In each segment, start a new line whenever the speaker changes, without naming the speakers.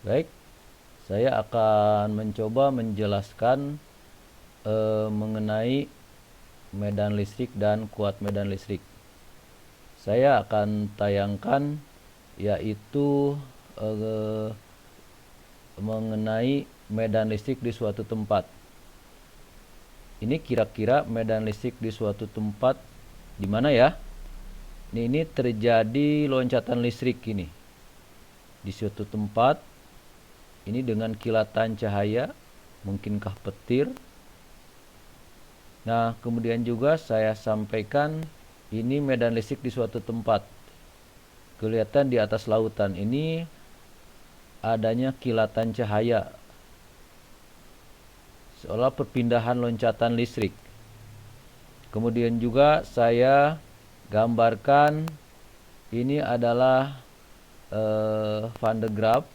Baik, saya akan mencoba menjelaskan mengenai medan listrik dan kuat medan listrik. Saya akan tayangkan yaitu eh, mengenai medan listrik di suatu tempat. Ini kira-kira medan listrik di suatu tempat di mana ya? Ini terjadi loncatan listrik ini di suatu tempat. Ini dengan kilatan cahaya, mungkinkah petir. Nah, kemudian juga saya sampaikan ini medan listrik di suatu tempat. Kelihatan di atas lautan ini adanya kilatan cahaya, seolah perpindahan loncatan listrik. Kemudian juga saya gambarkan ini adalah Van de Graaff,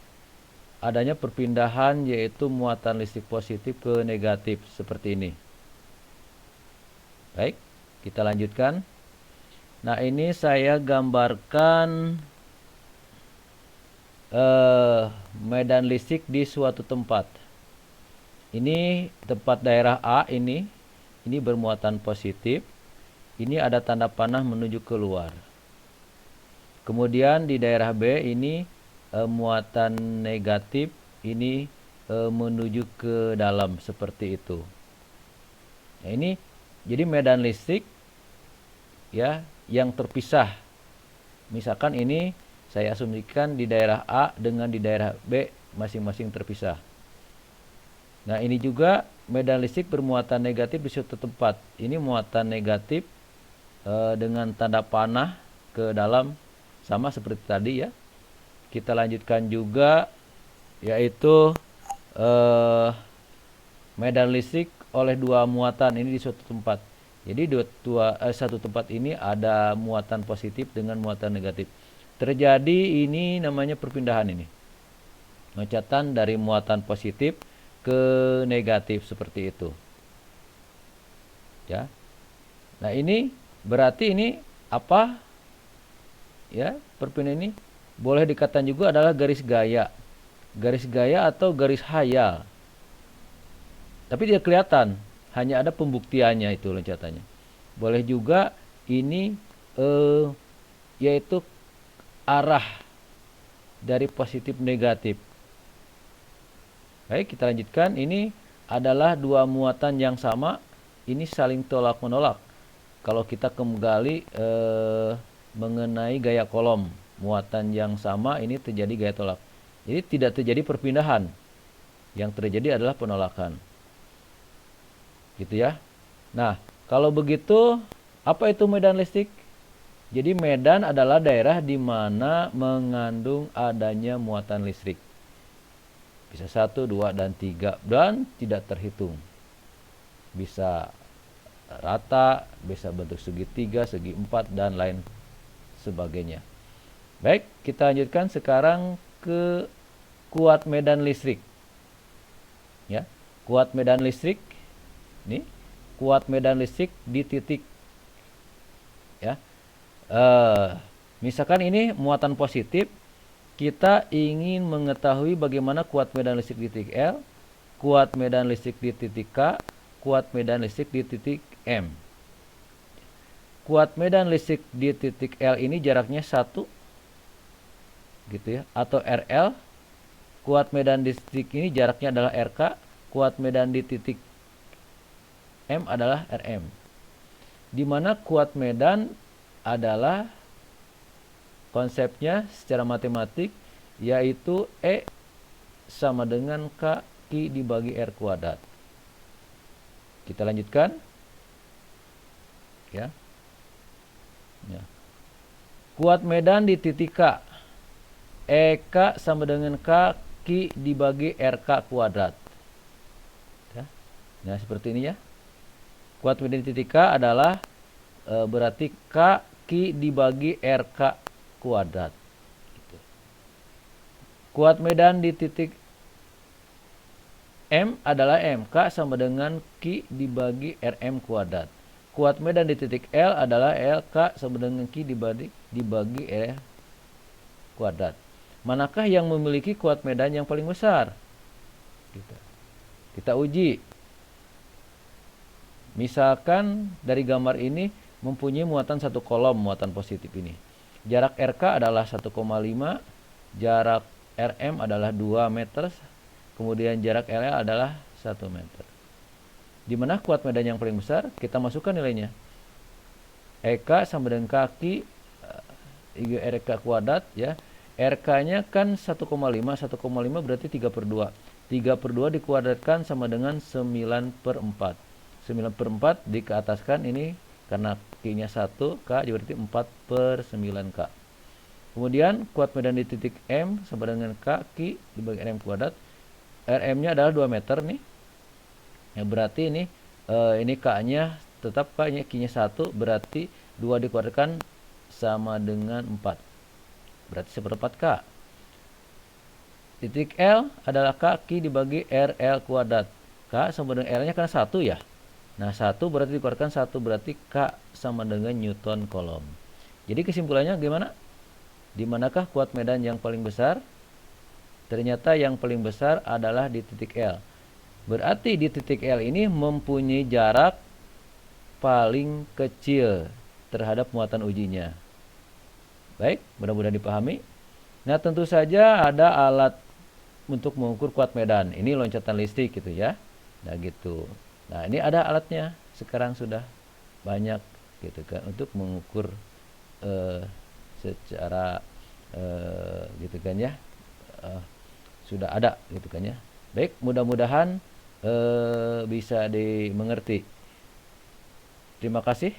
adanya perpindahan yaitu muatan listrik positif ke negatif seperti ini. Baik, kita lanjutkan. Nah, ini saya gambarkan medan listrik di suatu tempat. Ini tempat daerah A ini bermuatan positif. Ini ada tanda panah menuju keluar. Kemudian di daerah B ini muatan negatif, ini menuju ke dalam seperti itu. Nah, ini jadi medan listrik ya yang terpisah. Misalkan ini saya asumsikan di daerah A dengan di daerah B masing-masing terpisah. Nah, ini juga medan listrik bermuatan negatif di suatu tempat. Ini muatan negatif dengan tanda panah ke dalam, sama seperti tadi ya. Kita lanjutkan juga yaitu medan listrik oleh dua muatan ini di suatu tempat. Jadi satu tempat ini ada muatan positif dengan muatan negatif. Terjadi ini namanya perpindahan ini. Loncatan dari muatan positif ke negatif seperti itu. Ya. Nah, ini berarti ini apa? Ya, perpindahan ini boleh dikatakan juga adalah garis gaya. Garis gaya atau garis hayal. Tapi tidak kelihatan, hanya ada pembuktiannya itu loncatannya. Boleh juga ini yaitu arah dari positif negatif. Baik, kita lanjutkan. Ini adalah dua muatan yang sama, ini saling tolak menolak. Kalau kita kembali mengenai gaya kolom, muatan yang sama ini terjadi gaya tolak. Jadi tidak terjadi perpindahan. Yang terjadi adalah penolakan. Gitu ya. Nah, kalau begitu apa itu medan listrik? Jadi medan adalah daerah di mana mengandung adanya muatan listrik. Bisa 1, 2, dan 3 dan tidak terhitung. Bisa rata, bisa bentuk segitiga, segi 4 dan lain sebagainya. Baik, kita lanjutkan sekarang ke kuat medan listrik. Ya, kuat medan listrik. Ini kuat medan listrik di titik ya. Misalkan ini muatan positif, kita ingin mengetahui bagaimana kuat medan listrik di titik L, kuat medan listrik di titik K, kuat medan listrik di titik M. Kuat medan listrik di titik L ini jaraknya 1 gitu ya, atau RL. Kuat medan di titik ini jaraknya adalah RK. Kuat medan di titik M adalah RM. Di mana kuat medan adalah konsepnya secara matematik yaitu E sama dengan K Q dibagi R kuadrat. Kita lanjutkan. Ya. Kuat medan di titik K. EK sama dengan K Q dibagi RK kuadrat. Ya. Nah, seperti ini ya. Kuat medan di titik K adalah berarti K Q dibagi RK kuadrat. Gitu. Kuat medan di titik M adalah MK sama dengan Q dibagi RM kuadrat. Kuat medan di titik L adalah LK sama dengan Q dibagi R kuadrat. manakah yang memiliki kuat medan yang paling besar? Kita uji. Misalkan dari gambar ini mempunyai muatan satu kolom, muatan positif ini. Jarak RK adalah 1,5, jarak RM adalah 2 meter, kemudian jarak LL adalah 1 meter. Di mana kuat medan yang paling besar? Kita masukkan nilainya. EK sama dengan kaki RK kuadrat ya. RK-nya kan 1,5, 1,5 berarti 3/2. 3/2 dikuadratkan sama dengan 9/4. 9/4 dikeataskan ini karena Q-nya 1, K berarti 4/9K. Kemudian kuat medan di titik M sama dengan K, Q dibagi RM kuadrat. RM-nya adalah 2 meter nih. Ya, berarti ini K-nya tetap Q-nya 1, berarti 2 dikuadratkan sama dengan 4. Berarti 1/4 K. Titik L adalah kaki dibagi RL kuadrat. K sama dengan L-nya karena 1 ya. Nah, 1 berarti dikuadratkan 1, berarti K sama dengan Newton kolom. Jadi kesimpulannya gimana? Di manakah kuat medan yang paling besar? Ternyata yang paling besar adalah di titik L. Berarti di titik L ini mempunyai jarak paling kecil terhadap muatan ujinya. Baik, mudah-mudahan dipahami. Nah, tentu saja ada alat untuk mengukur kuat medan. Ini loncatan listrik gitu ya. Nah, gitu. Nah, ini ada alatnya. Sekarang sudah banyak gitu kan untuk mengukur secara gitu kan ya. Sudah ada gitu kan ya. Baik, mudah-mudahan bisa dimengerti. Terima kasih.